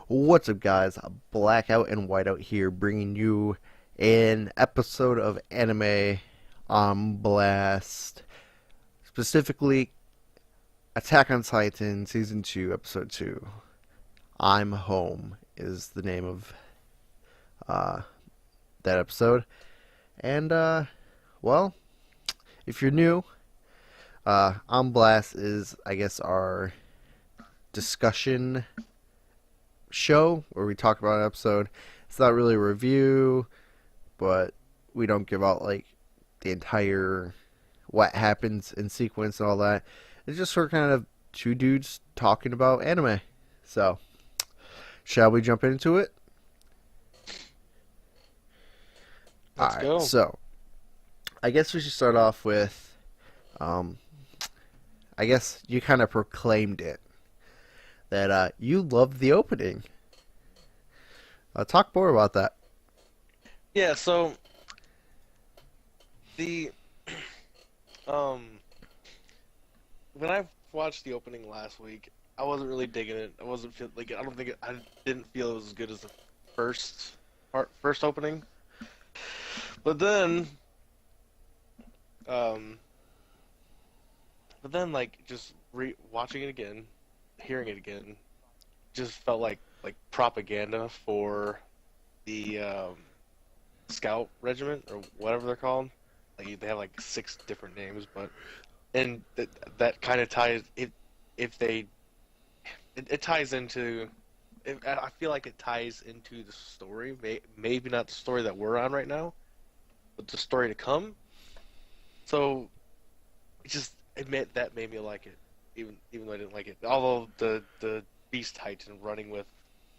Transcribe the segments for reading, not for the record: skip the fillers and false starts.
What's up, guys? Blackout and Whiteout here, bringing you an episode of anime on Blast, specifically Attack on Titan Season 2, Episode 2. I'm Home is the name of uh, that episode. And, well, if you're new, on Blast is, I guess, our discussion show where we talk about an episode. It's not really a review, but we don't give out like the entire what happens in sequence and all that. It's just sort of kind of two dudes talking about anime. So, shall we jump into it? Let's Alright, go. so I guess we should start off with um I guess you kind of proclaimed it that you loved the opening. Talk more about that. Yeah, so the um when I watched the opening last week, I wasn't really digging it. I wasn't feel like I don't think I didn't feel it was as good as the first opening. But then um like just watching it again, hearing it again, just felt like propaganda for the Scout Regiment or whatever they're called. Like they have like six different names, but and that kind of ties if they it ties into. I feel like it ties into the story. Maybe not the story that we're on right now, but the story to come. So that made me like it, even though I didn't like it. Although the Beast Titan running with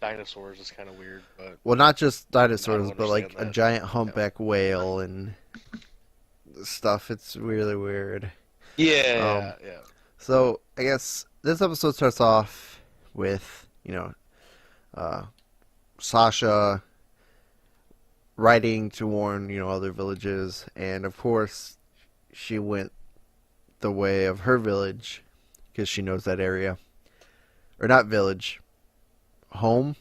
dinosaurs is kind of weird, but Well, not just I dinosaurs, don't but like understand a that. giant Yeah. humpback whale and stuff. It's really weird. Um, Yeah, yeah, so I guess this episode starts off with uh, Sasha writing to warn other villages, and of course she went the way of her village because she knows that area, or not village, home.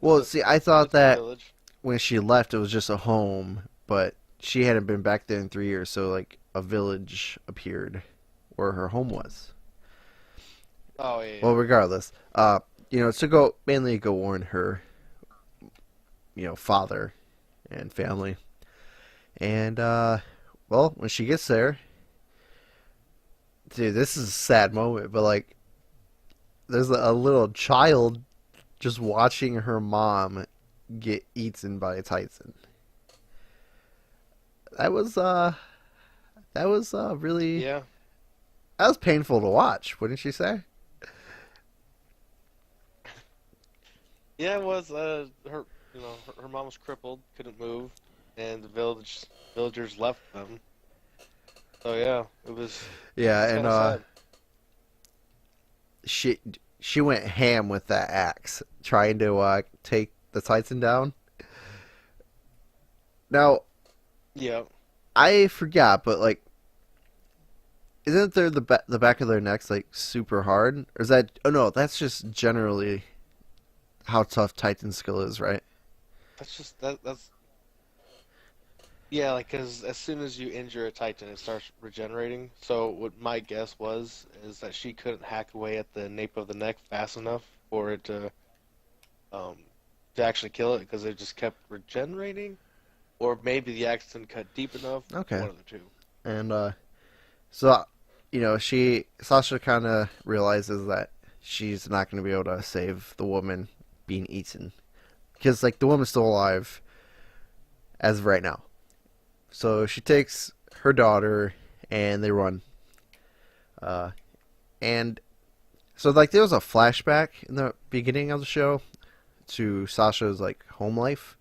Well, see, I thought it's a that village. when she left, it was just a home, but she hadn't been back there in 3 years, so like a village appeared where her home was. Oh yeah, Well, yeah. regardless, to go mainly go warn her, father and family, and well, when she gets there, dude, this is a sad moment, but like, there's a little child just watching her mom get eaten by a titan. That was really Yeah, that was painful to watch, wouldn't you say? yeah. It was her. Her mom was crippled, couldn't move, and the villagers left them. So yeah, it Yeah, was and kind of sad. she she went ham with that axe, trying to take the Titan down. Now Yeah, I forgot, but like, isn't there the back of their necks like super hard, or is that? Oh no, that's just generally how tough Titan skill is, right? that's just that's yeah. Like, cause as soon as you injure a Titan, it starts regenerating. So what my guess was is that she couldn't hack away at the nape of the neck fast enough for it um to actually kill it because it just kept regenerating. Or maybe the axe didn't cut deep enough. Okay, One of the two. and so she Sasha kind of realizes that she's not going to be able to save the woman being eaten because like the woman's still alive as of right now. So she takes her daughter and they run. Uh, and so like there was a flashback in the beginning of the show to Sasha's like home life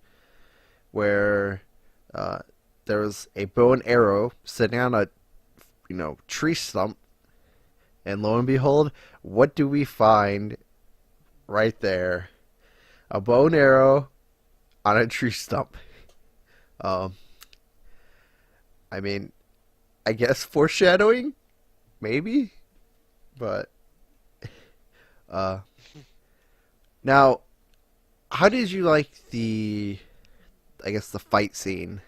where uh, there was a bow and arrow sitting on a tree stump, and lo and behold, what do we find right there? A bow and arrow on a tree stump. Um, I mean, I guess foreshadowing, maybe, but Uh, Now, how did you like I guess, the fight scene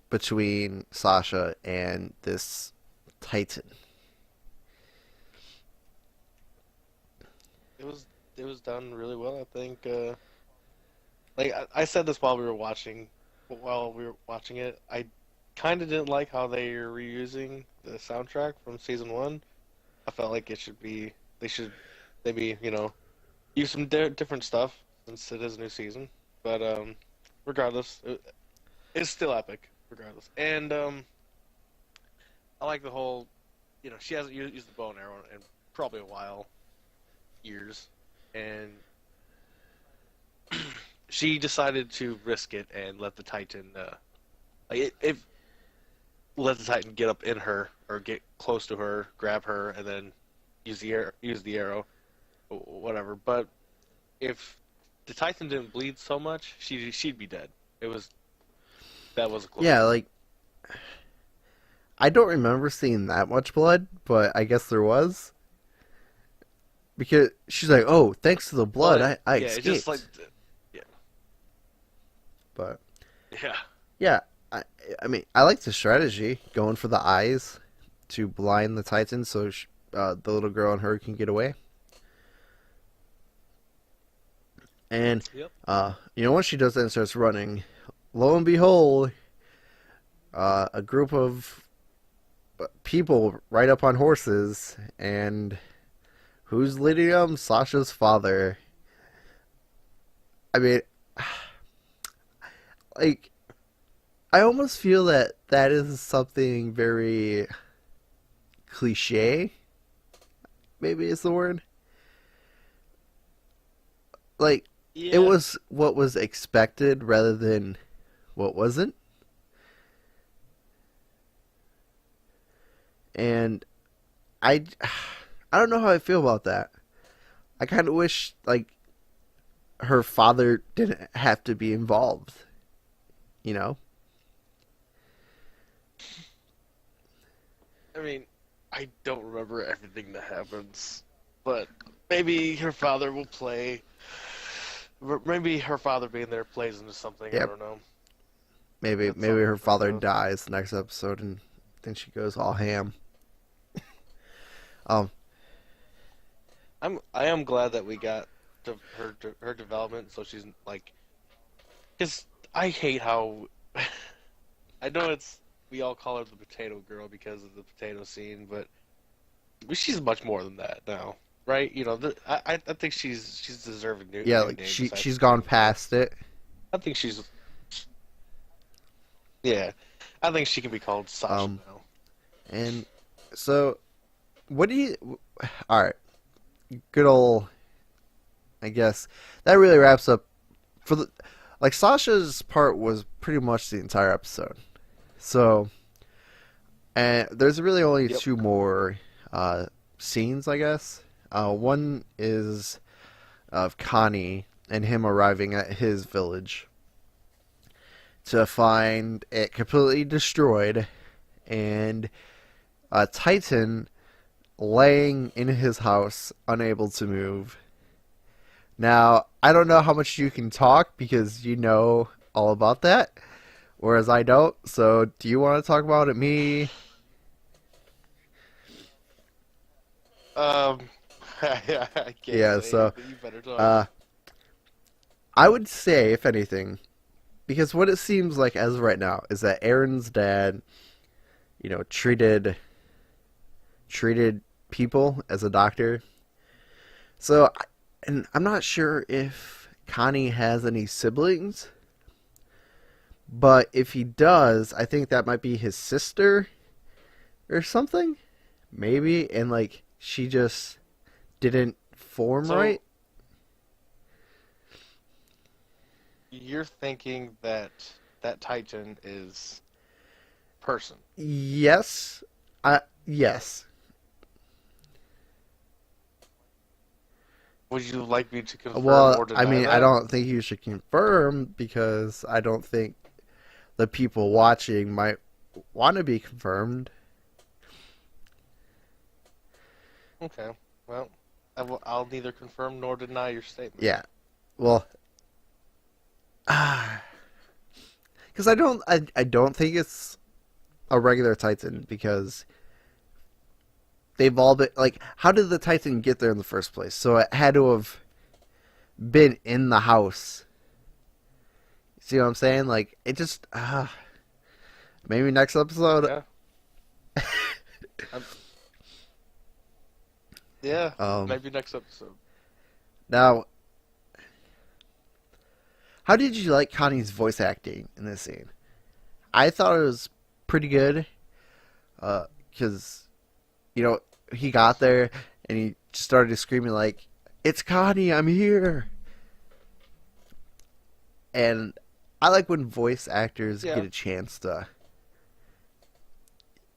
between Sasha and this Titan? It was it was done really well. I think. Like I said this while we were watching it. I kind of didn't like how they are reusing the soundtrack from season one. I felt like they should maybe use some different stuff since it is a new season. But regardless, it's still epic regardless. And I like the whole she hasn't used the bow and arrow in probably a while, years, and she decided to risk it and let the Titan let the Titan get up in her or get close to her, grab her, and then use the arrow, whatever. But if the Titan didn't bleed so much, she'd be dead. It was that was a close Yeah, call. like I don't remember seeing that much blood, but I guess there was because she's like, "Oh, thanks to the blood, But I yeah, it's just like escaped." yeah, But yeah, yeah, I, I mean, I like the strategy going for the eyes to blind the Titan so the little girl and her can get away. And yep. once she does that and starts running, lo and behold, a group of people ride up on horses, and who's leading them? Sasha's father. I mean, like, I almost feel that that is something very cliche. Maybe is the word. Like, it Yeah, was what was expected rather than what wasn't. And I, I don't know how I feel about that. I kind of wish like her father didn't have to be involved. You know? I mean, I don't remember everything that happens, but maybe her father will play. Maybe her father being there plays into something. I Yep. don't know. That's Maybe something to her think father of. dies next episode, and then she goes all ham. Um. I am glad that we got her development, so she's like, because I hate how I know it's we all call her the potato girl because of the potato scene, but she's much more than that now, right? I think she's deserving a Yeah. new Like name besides she's gone potato girl. past it. I think she's yeah, I think she can be called Sasha Um. now. And so, what do you? All right. Good old. I guess that really wraps up for the. Like Sasha's part was pretty much the entire episode. So, and there's really only Yep. two more uh, scenes, I guess. One is of Connie and him arriving at his village to find it completely destroyed and a Titan laying in his house, unable to move. Now, I don't know how much you can talk because you know all about that, whereas I don't. So, do you want to talk about it, me? Um, I can't Yeah, say so anything. You better talk. uh, I would say, if anything, because what it seems like as of right now is that Aaron's dad, treated people as a doctor. So, and I'm not sure if Connie has any siblings, but if he does, I think that might be his sister or something. Maybe. And like, she just didn't form So right. you're thinking that that Titan is person? Yes. Yes. Would you like me to confirm Well, or I deny mean, I that? don't think you should confirm because I don't think the people watching might want to be confirmed. Okay. Well, I'll neither confirm nor deny your statement. Yeah. Well, because I don't think it's a regular Titan because they've all been like, how did the Titan get there in the first place? So it had to have been in the house. See what I'm saying? Like it just maybe next episode. Yeah. I'm, yeah. Um, Maybe next episode. now, how did you like Connie's voice acting in this scene? I thought it was pretty good. Because he got there and he just started screaming like, "It's Connie, I'm here!" And I like when voice actors Yeah. get a chance to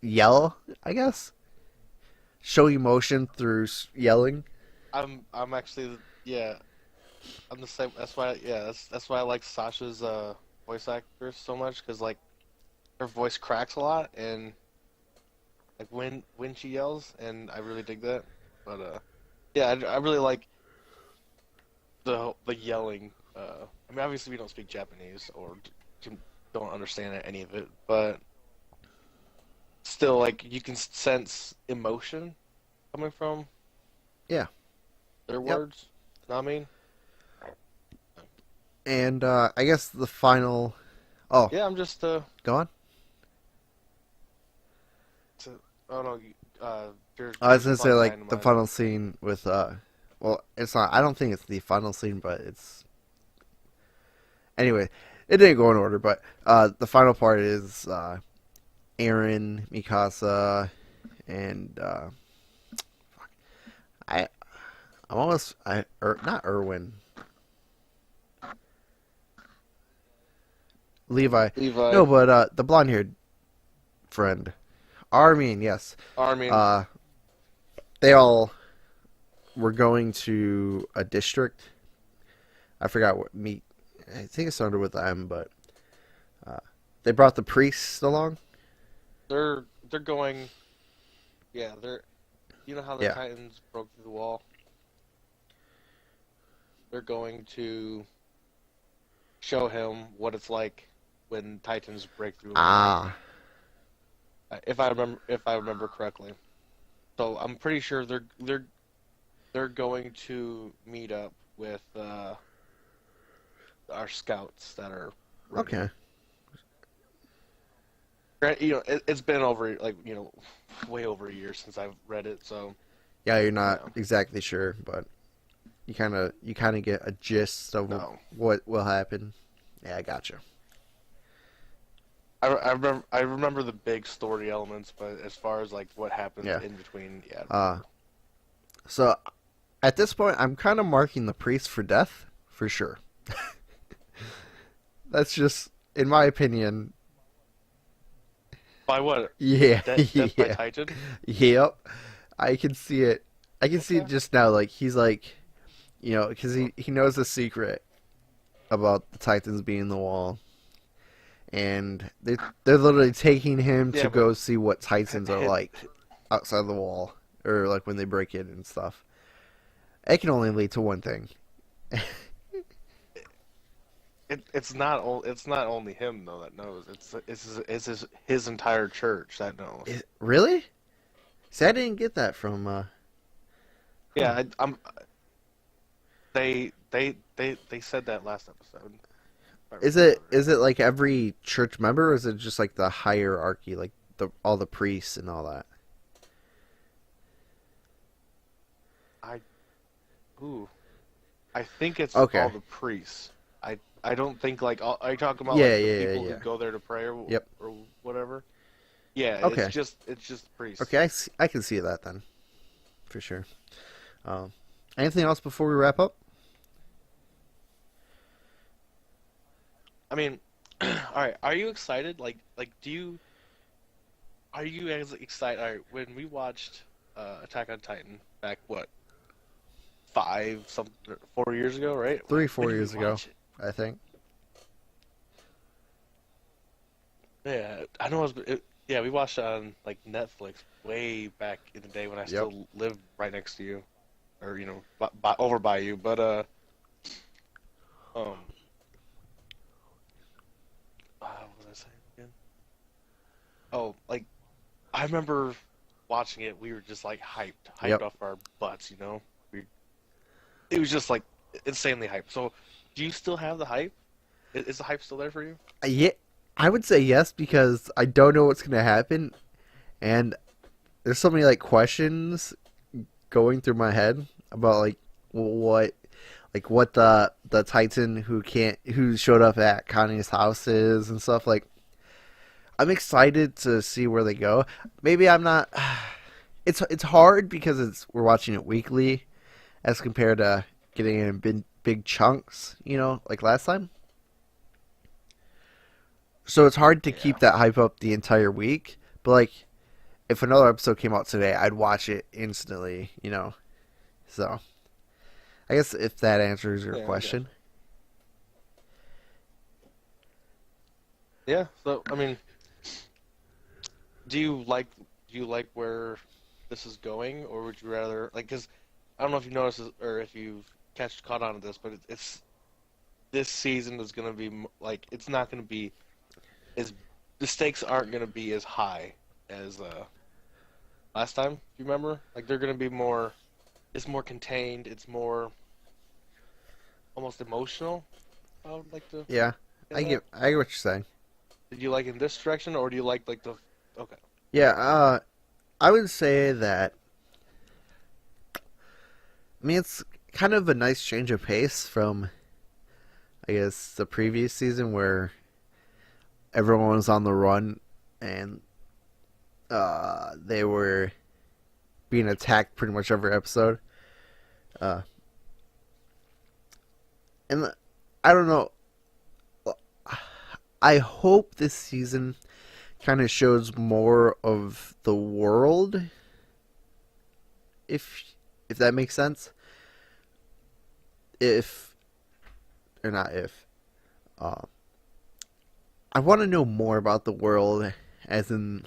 yell, I guess, show emotion through yelling. I'm actually yeah. I'm the same. That's why yeah. That's why I like Sasha's voice actress so much because like her voice cracks a lot and like when she yells and I really dig that. But yeah, I really like the yelling. I mean, obviously we don't speak Japanese or don't understand any of it, but still, like you can sense emotion coming from Yeah. their Yep. words. Know what I mean? And I guess the final. Oh, Yeah, I'm just go on. to, oh no, I was yours gonna is say on like the Dynamite. final scene with well, it's not. I don't think it's the final scene, but it's anyway. It didn't go in order, but the final part is Aaron, Mikasa, and I I'm almost not Irwin, Levi. Levi, No, but the blonde haired friend, Armin. Yes. Armin. Uh, they all were going to a district. I forgot what meet. I think it started with M, but uh, they brought the priests along. They're going. Yeah, they're. You know how the Yeah. Titans broke through the wall? They're going to show him what it's like when Titans break through a wall. Ah, If I remember correctly. So I'm pretty sure they're going to meet up with our scouts that are ready. okay. It's been over like way over a year since I've read it, so Yeah, you're you not know, exactly sure, but you kind of get a gist of no. what will happen. Yeah, I gotcha. I remember the big story elements, but as far as like what happens Yeah. in between, yeah, I don't Uh, remember. so at this point, I'm kind of marking the priest for death for sure. That's just, in my opinion. By what? Yeah, Death by yeah, Titan? yep. I can see it. I can see it Okay. just now. Like he's like, because he knows the secret about the Titans being the wall, and they're literally taking him to Yeah, but go see what Titans are it, like outside the wall, or like when they break in and stuff. It can only lead to one thing. it's not only him though that knows. It's his entire church that knows. Really? See, I didn't get that from. Huh. Yeah, they said that last episode. If I Is remember it right. is it like every church member, or is it just like the hierarchy, like all the priests and all that? I ooh, I think it's all Okay. the priests. I don't think like are you talking about Yeah, like the yeah, yeah, people who yeah. go there to pray Yep. or whatever? Yeah, it's Okay. just Okay, priests. I can see that then for sure. Um, Anything else before we wrap up? I mean, all right. Are you excited? Like, are you as excited? All right, when we watched Attack on Titan back, what, 4 years ago, right? Three, When four did we years ago, watch it? I think. Yeah, I know yeah, we watched it on like Netflix way back in the day when I Yep. still lived right next to you. or over by you. But um, what was I saying again? Oh, like I remember watching it. We were just like hyped Yep. off our butts. We it was just like insanely hyped. So, do you still have the hype? Is the hype still there for you? Yeah, I would say yes because I don't know what's gonna happen, and there's so many like questions going through my head about what what the Titan who showed up at Connie's house is and stuff. Like I'm excited to see where they go. Maybe I'm not. It's hard because we're watching it weekly as compared to getting it in big chunks. Like last time. So it's hard to Yeah. keep that hype up the entire week. But like if another episode came out today, I'd watch it instantly. So I guess if that answers your Yeah, I got question. you. Yeah. So, I mean, do you like do you like where this is going, or would you rather like? Because I don't know if you noticed or if you've catch caught on to this, but it's this season is going to be like it's not going to be as the stakes aren't going to be as high as last time. If you remember, like they're going to be more. It's more contained. It's more almost emotional. I would like to Yeah, say that. I get what you're saying. Did you like in this direction, or do you like the? Okay. Yeah, I would say that. I mean, it's kind of a nice change of pace from, I guess, the previous season where everyone was on the run and they were being attacked pretty much every episode. Uh, and I don't know. I hope this season kind of shows more of the world, if that makes sense. If or not if. Uh, I want to know more about the world, as in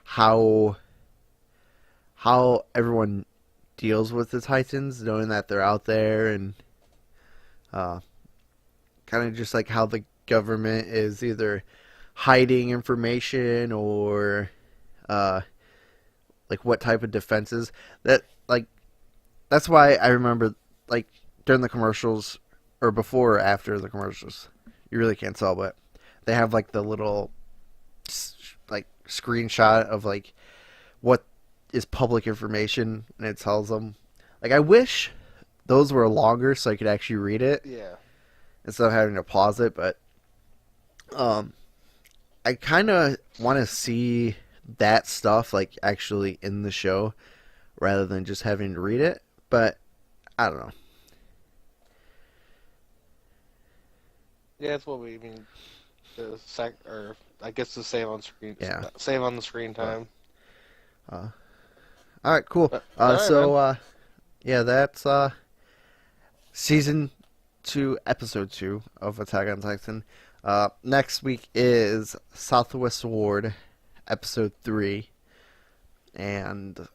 how everyone deals with the Titans, knowing that they're out there, and uh, kind of just like how the government is either hiding information or uh, like what type of defenses that like that's why I remember like during the commercials or before or after the commercials. You really can't tell, but they have like the little like screenshot of like what is public information and it tells them. Like I wish those were longer so I could actually read it Yeah. instead of having to pause it, but um I kind of want to see that stuff like actually in the show rather than just having to read it, but I don't know. Yeah, that's what we mean. The sec or I guess the Yeah. save on the screen But time. uh all right, cool. All right, man. Yeah, that's season 2, episode 2 of Attack on Titan. Next week is Southwest Ward, episode 3, and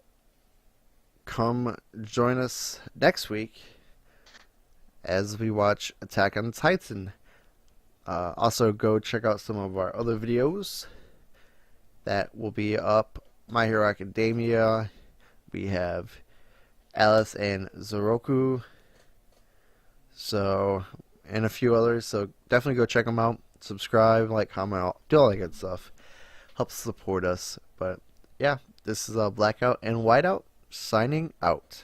come join us next week as we watch Attack on Titan. Also, go check out some of our other videos that will be up. My Hero Academia. We have Alice and Zoroku. So, and a few others. So definitely go check them out. Subscribe, like, comment, do all that good stuff. Helps support us. But yeah, this is Blackout and Whiteout signing out.